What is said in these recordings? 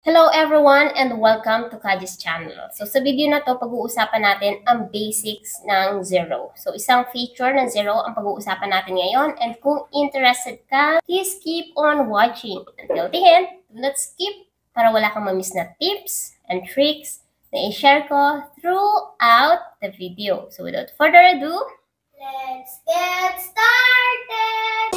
Hello everyone and welcome to Kaji's channel. So sa video na to, pag-uusapan natin ang basics ng zero. So isang feature ng zero ang pag-uusapan natin ngayon, and kung interested ka, please keep on watching until the end. Do not skip para wala kang ma-miss na tips and tricks na i-share ko throughout the video. So without further ado, let's get started!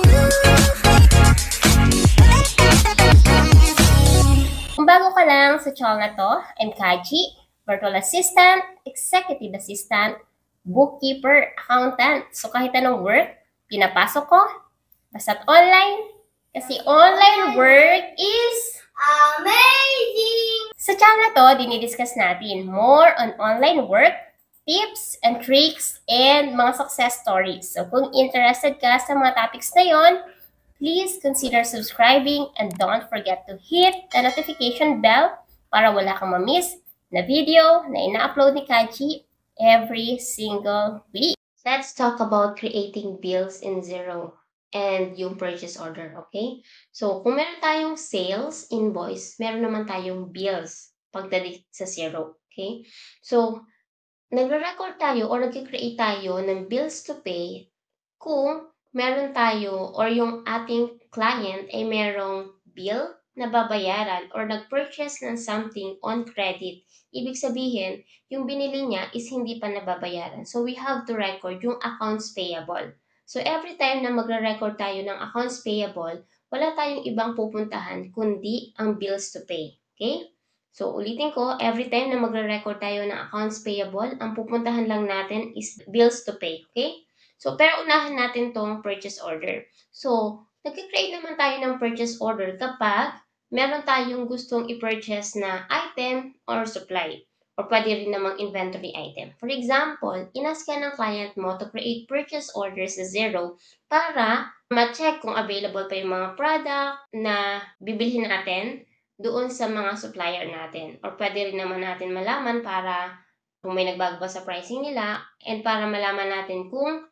Kung bago ka lang sa channel na to, I'm Kaji, virtual assistant, executive assistant, bookkeeper, accountant. So kahit anong work, pinapasok ko, basta't online, kasi online work is amazing! Sa channel na to, dinidiscuss natin more on online work, tips and tricks, and mga success stories. So kung interested ka sa mga topics na yon, please consider subscribing and don't forget to hit the notification bell para wala kang ma-miss na video na ina-upload ni Kaji every single week. Let's talk about creating bills in zero and yung purchase order, okay? So, kung meron tayong sales invoice, meron naman tayong bills pagdating sa zero, okay? So, nagre-record tayo or nag-create tayo ng bills to pay kung meron tayo or yung ating client ay merong bill na babayaran or nag-purchase ng something on credit. Ibig sabihin, yung binili niya is hindi pa nababayaran. So, we have to record yung accounts payable. So, every time na magre-record tayo ng accounts payable, wala tayong ibang pupuntahan kundi ang bills to pay. Okay? So, ulitin ko, every time na magre-record tayo ng accounts payable, ang pupuntahan lang natin is bills to pay. Okay? So, pero unahin natin tong purchase order. So, nag-create naman tayo ng purchase order kapag meron tayong gustong i-purchase na item or supply. Or pwede rin namang inventory item. For example, inask ka ng client mo to create purchase orders sa zero para ma-check kung available pa yung mga product na bibilhin natin doon sa mga supplier natin. Or pwede rin naman natin malaman para kung may nagbago sa pricing nila and para malaman natin kung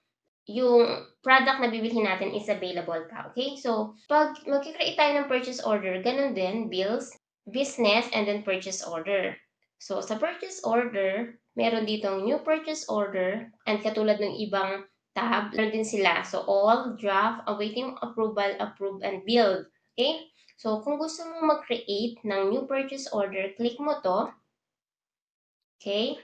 yung product na bibilhin natin is available pa. Okay? So, pag mag-create tayo ng purchase order, ganun din, bills, business, and then purchase order. So, sa purchase order, meron ditong new purchase order, and katulad ng ibang tab, meron din sila. So, all, draft, awaiting approval, approve, and build. Okay? So, kung gusto mo mag-create ng new purchase order, click mo to. Okay?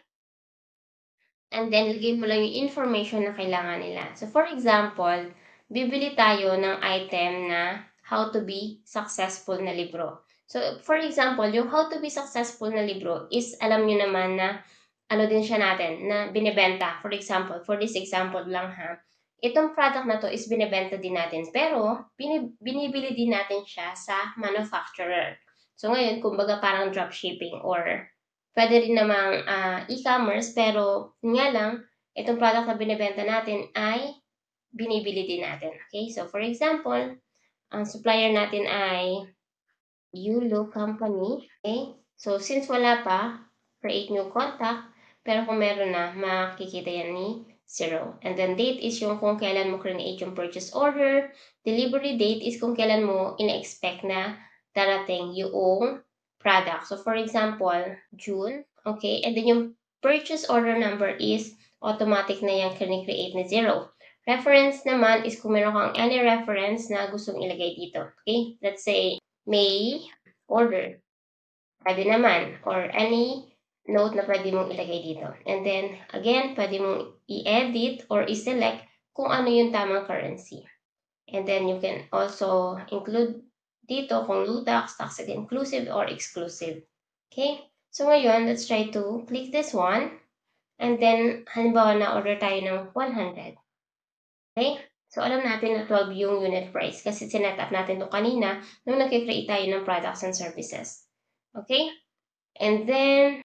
And then, lagay mo lang yung information na kailangan nila. So, for example, bibili tayo ng item na How to be Successful na libro. So, for example, yung How to be Successful na libro is, alam nyo naman na, ano din siya natin, na binibenta. For example, for this example lang ha, itong product na to is binibenta din natin. Pero, binibili din natin siya sa manufacturer. So, ngayon, kumbaga parang dropshipping or pwede rin namang e-commerce, pero nga lang, itong product na binibenta natin ay binibili din natin. Okay? So, for example, ang supplier natin ay Yulo Company. Okay? So, since wala pa, create new contact. Pero kung meron na, makikita yan ni zero. And then, date is yung kung kailan mo create yung purchase order. Delivery date is kung kailan mo ina-expect na darating yung product. So, for example, June, okay? And then yung purchase order number is automatic na yung create ni zero. Reference naman is kung meron kang any reference na gustong ilagay dito. Okay? Let's say, May order. Pwede naman. Or any note na pwede mong ilagay dito. And then, again, pwede mong i-edit or i-select kung ano yung tamang currency. And then, you can also include dito kung low tax, tax inclusive, or exclusive. Okay? So, ngayon, let's try to click this one. And then, halimbawa na order tayo ng 100. Okay? So, alam natin na 12 yung unit price kasi sinet up natin ito kanina nung nag-create tayo ng products and services. Okay? And then,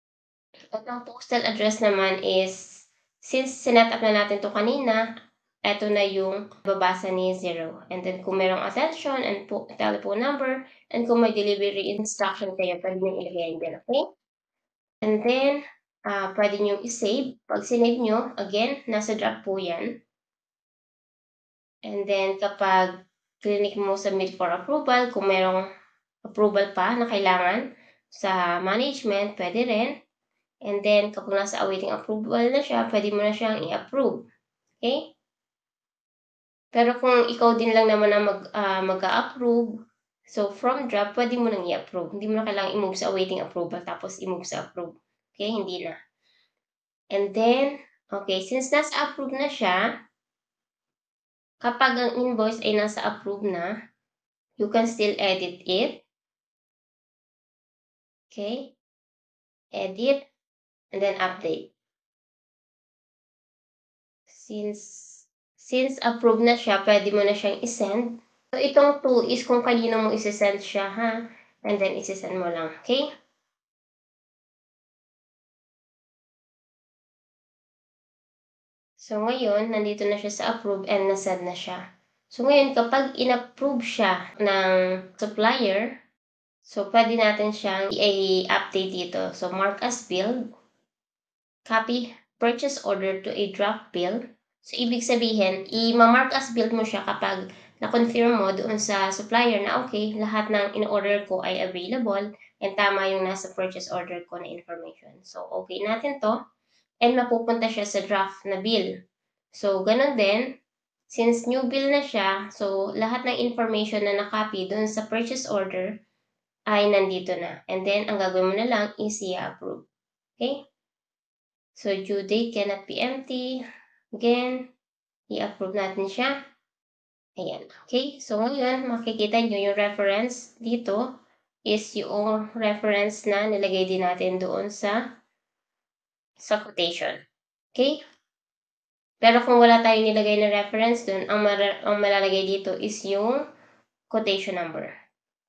itong postal address naman is, since sinet up na natin ito kanina, ito na yung babasa ni zero. And then, kung merong attention and telephone number, and kung may delivery instruction kayo, pwede nyo ilagay din, okay? And then, pwede nyo i-save. Pag sinave nyo, again, nasa draft po yan. And then, kapag clinic mo submit for approval, kung merong approval pa na kailangan, sa management, pwede rin. And then, kapag nasa awaiting approval na siya, pwede mo na siyang i-approve. Okay? Pero kung ikaw din lang naman ang mag-a-approve, so from draft, pwede mo nang i-approve. Hindi mo na kailangang i-move sa awaiting approval tapos i-move sa approve. Okay? Hindi na. And then, okay, since nasa approve na siya, kapag ang invoice ay nasa approve na, you can still edit it. Okay? Edit, and then update. Since approved na siya, pwede mo na siyang isend. So, itong 2 is kung kanino mo isesend siya, ha? And then, isesend mo lang, okay? So, ngayon, nandito na siya sa approve and nasend na siya. So, ngayon, kapag in-approve siya ng supplier, so, pwede natin siyang i-update dito. So, mark as billed, copy purchase order to a draft bill. So, ibig sabihin, i-mark as billed mo siya kapag na-confirm mo doon sa supplier na okay, lahat ng in-order ko ay available and tama yung nasa purchase order ko na information. So, okay natin to. And mapupunta siya sa draft na bill. So, ganun din, since new bill na siya, so lahat ng information na nakopy doon sa purchase order ay nandito na. And then, ang gagawin mo na lang is i-approve. Okay? So, due date cannot be empty. Again, i-approve natin siya. Ayan. Okay? So, ngayon, makikita nyo yung reference dito is yung reference na nilagay din natin doon sa quotation. Okay? Pero kung wala tayong nilagay na reference doon, ang malalagay dito is yung quotation number.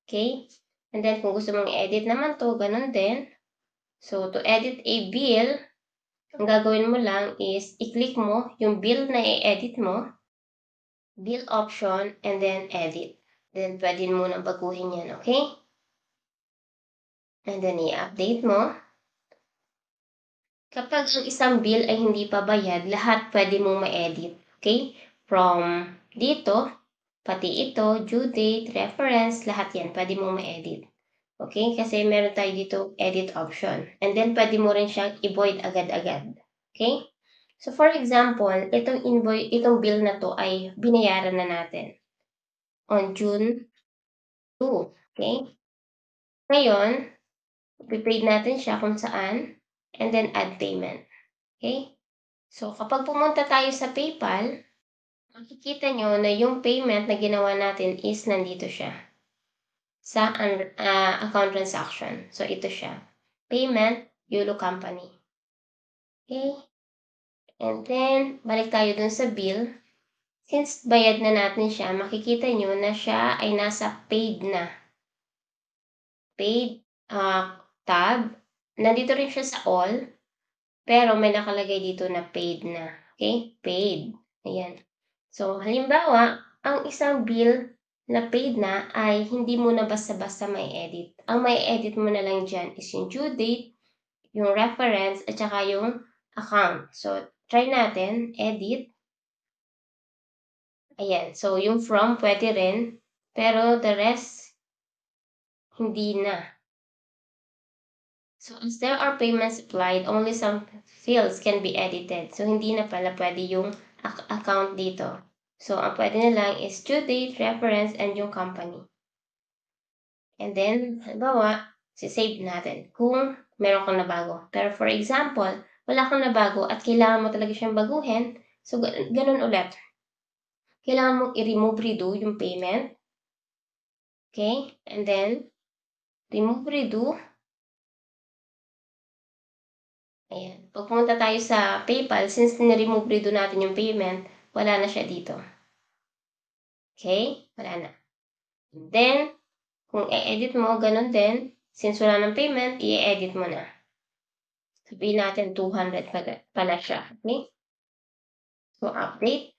Okay? And then, kung gusto mong i-edit naman to, ganun din. So, to edit a bill, ang gagawin mo lang is, i-click mo yung bill na i-edit mo, bill option, and then edit. Then, pwede mo nang baguhin yan, okay? And then, i-update mo. Kapag ang isang bill ay hindi pa bayad, lahat pwede mong ma-edit, okay? From dito, pati ito, due date, reference, lahat yan, pwede mong ma-edit. Okay? Kasi meron tayo dito edit option. And then, pwede mo rin siyang i-void agad-agad. Okay? So, for example, itong bill na to ay binayaran na natin on June 2. Okay? Ngayon, prepaid natin siya kung saan, and then add payment. Okay? So, kapag pumunta tayo sa PayPal, makikita nyo na yung payment na ginawa natin is nandito siya sa account transaction. So, ito siya. Payment, YOLO Company. Okay? And then, balik tayo dun sa bill. Since bayad na natin siya, makikita nyo na siya ay nasa paid na. Paid tab. Nandito rin siya sa all, pero may nakalagay dito na paid na. Okay? Paid. Ayan. So, halimbawa, ang isang bill na paid na ay hindi mo na basta-basta may edit. Ang may edit mo na lang dyan is yung due date, yung reference, at saka yung account. So, try natin, edit. Ayan. So, yung from, pwede rin. Pero the rest, hindi na. So, as there are payments applied, only some fields can be edited. So, hindi na pala pwede yung account dito. So, ang pwede na lang is due date, reference, and yung company. And then, halimbawa, sisave natin kung meron kang nabago. Pero for example, wala kang nabago at kailangan mo talaga siyang baguhin, so ganun ulit. Kailangan mong i-remove redo yung payment. Okay? And then, remove redo. Ayan. Pag pumunta tayo sa PayPal, since na-remove redo natin yung payment, wala na siya dito. Okay? Wala na. And then, kung i-edit mo, ganun din. Since wala ng payment, i-edit mo na. Sabihin natin 200 pala siya. Okay? So, update.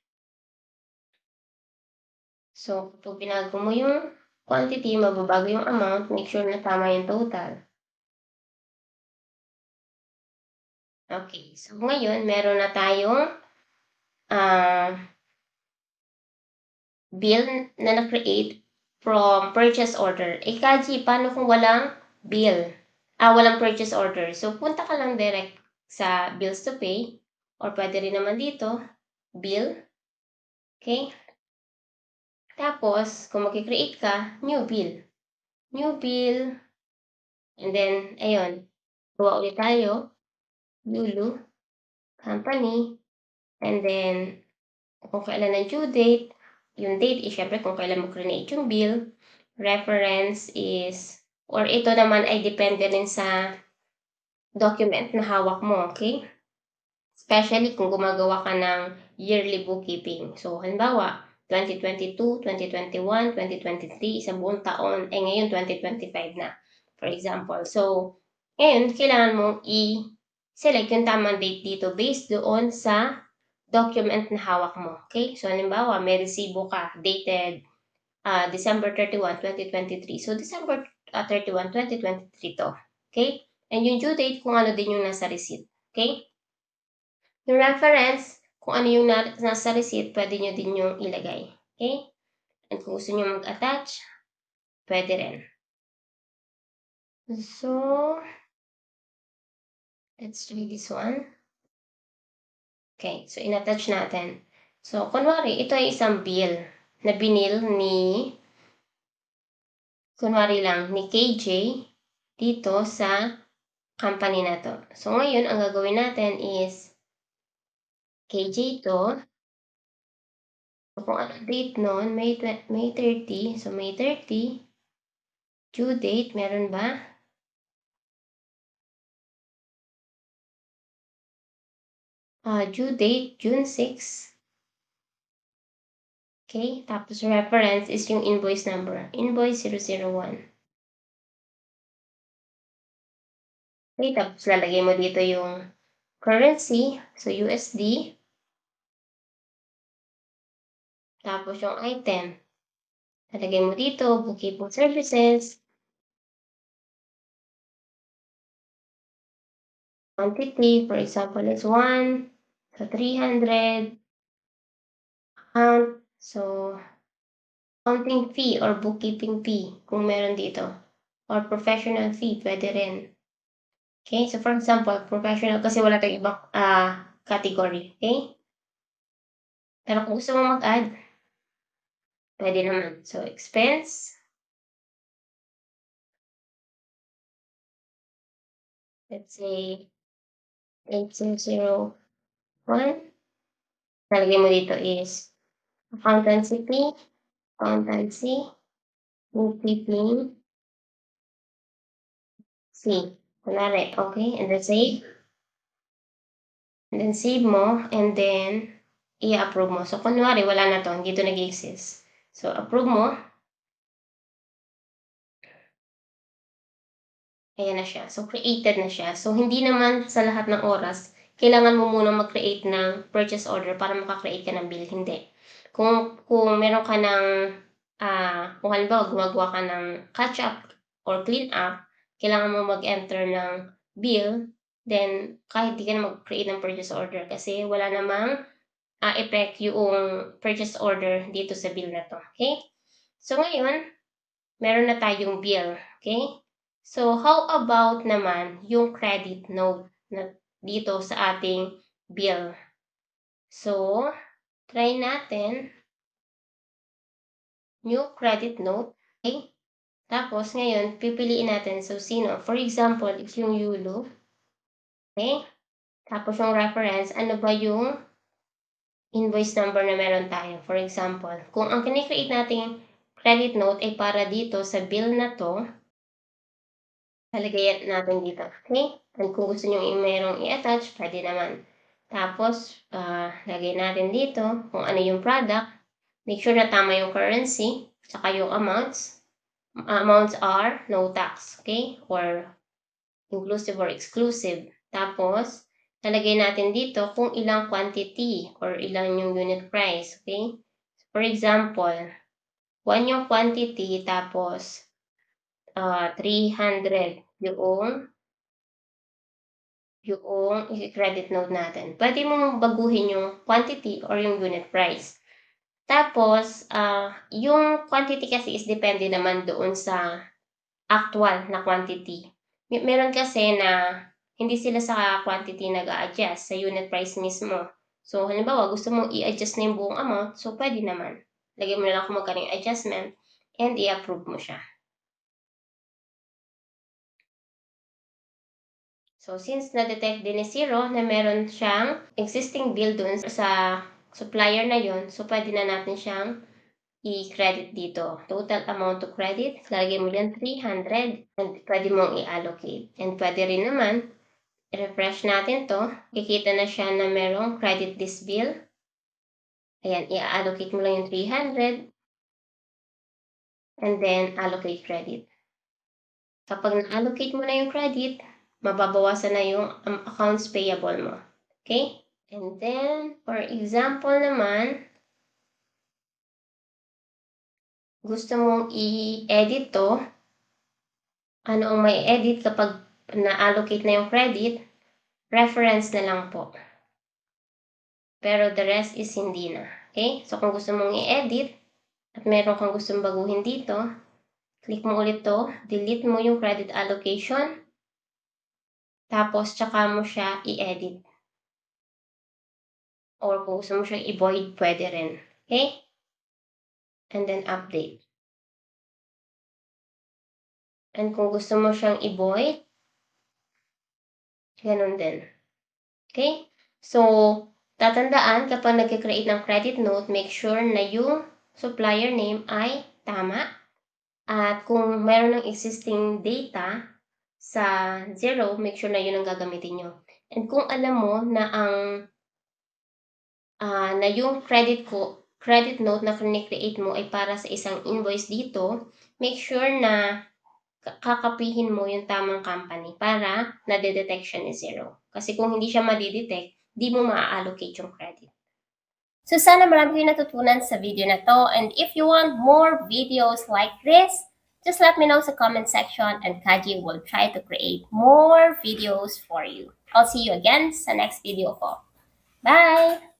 So, kapag binago mo yung quantity, mababago yung amount, make sure na tama yung total. Okay. So, ngayon, meron na tayong bill na na-create from purchase order. Kaji, paano kung walang bill? walang purchase order. So, punta ka lang direct sa bills to pay or pwede rin naman dito, bill. Okay? Tapos, kung mag-create ka, new bill. New bill. And then, ayun. Gawa ulit tayo. Lulu. Company. And then, kung kailan ang due date, yung date is syempre kung kailan mo create yung bill. Reference is, or ito naman ay depende rin sa document na hawak mo, okay? Especially kung gumagawa ka ng yearly bookkeeping. So, halimbawa, 2022, 2021, 2023, sa buong taon, ngayon 2025 na, for example. So, ngayon, kailangan mong i-select yung tamang date dito based doon sa document na hawak mo. Okay? So, halimbawa, may resibo ka dated December 31, 2023. So, December 31, 2023 to. Okay? And yung due date, kung ano din yung nasa receipt. Okay? Yung reference, kung ano yung nasa receipt, pwede nyo din yung ilagay. Okay? And kung gusto nyo mag-attach, pwede rin. So, let's try this one. Okay, so in-attach natin. So, kunwari, ito ay isang bill na binil ni, kunwari lang, ni KJ dito sa company na to. So, ngayon, ang gagawin natin is KJ to. So, kung ano date nun, May 30. So, May 30. Due date, meron ba? Due date, June 6. Okay, tapos reference is yung invoice number. Invoice 001. Okay, tapos lalagay mo dito yung currency, so USD. Tapos yung item. Lalagay mo dito, bookkeeping services. Quantity, for example, is 1. So, 300. Amount. So, accounting fee or bookkeeping fee, kung meron dito. Or professional fee, pwede rin. Okay, so for example, professional, kasi wala tayong ibang category. Okay? Pero kung gusto mo mag-add, pwede naman. So, expense. Let's say, 8001. Nalagay mo dito is accountancy fee, accountancy, bookkeeping fee. Kunwari, okay? And then save. And then save mo, and then i-approve mo. So, kunwari, wala na to, hindi to nag-exist. So, approve mo. Ayan na siya. So, created na siya. So, hindi naman sa lahat ng oras, kailangan mo muna mag-create ng purchase order para makakreate ka ng bill. Hindi. Kung meron ka ng, kung halimbawa gumagawa ka ng catch-up or clean-up, kailangan mo mag-enter ng bill, then kahit di ka na mag-create ng purchase order kasi wala namang effect yung purchase order dito sa bill na to. Okay? So, ngayon, meron na tayong bill. Okay? So, how about naman yung credit note na dito sa ating bill? So, try natin new credit note. Okay? Tapos, ngayon, pipiliin natin. So, sino? For example, if yung Yulu. Okay? Tapos, yung reference, ano ba yung invoice number na meron tayo? For example, kung ang kinikreate nating credit note ay para dito sa bill na to, lalagay natin dito. Okay? And kung gusto nyo mayroong i-attach, pwede naman. Tapos, lagay natin dito kung ano yung product. Make sure na tama yung currency, saka yung amounts. Amounts are no tax, okay? Or inclusive or exclusive. Tapos, lalagay natin dito kung ilang quantity or ilang yung unit price, okay? For example, 1 yung quantity, tapos 300 yung credit note natin. Pwede mong baguhin yung quantity or yung unit price. Tapos, yung quantity kasi is depende naman doon sa actual na quantity. Meron kasi na hindi sila sa quantity nag-a-adjust, sa unit price mismo. So, halimbawa, gusto mong i-adjust na yung buong amount, so pwede naman. Lagay mo na lang kung magkano yung adjustment and i-approve mo siya. So, since na-detect din ni Zero na meron siyang existing bill dun sa supplier na yon, so pwede na natin siyang i-credit dito. Total amount to credit, lalagay mo yan 300 and pwede mong i-allocate. And pwede rin naman, i-refresh natin to, kikita na siya na merong credit this bill. Ayan, i-allocate mo lang yung 300 and then allocate credit. Kapag na-allocate mo na yung credit, mababawasan na yung accounts payable mo. Okay? And then, for example naman, gusto mong i-edit to. Ano ang may edit kapag na-allocate na yung credit? Reference na lang po. Pero the rest is hindi na. Okay? So, kung gusto mong i-edit at meron kang gustong baguhin dito, click mo ulit to, delete mo yung credit allocation, tapos tsaka mo siya i-edit. Or kung gusto mo siyang i-void, pwede rin. Okay? And then update. And kung gusto mo siyang i-void, ganun din. Okay? So, tatandaan kapag nag-create ng credit note, make sure na yung supplier name ay tama. At kung meron ng existing data sa Zero, make sure na yun ang gagamitin nyo. And kung alam mo na na yung credit note na create mo ay para sa isang invoice dito, make sure na kakapihin mo yung tamang company para na-detect siya ni Zero. Kasi kung hindi siya ma-detect, di mo ma-allocate yung credit. So sana marami kayong natutunan sa video na to. And if you want more videos like this, just let me know sa comment section and Kaji will try to create more videos for you. I'll see you again sa next video ko. Bye!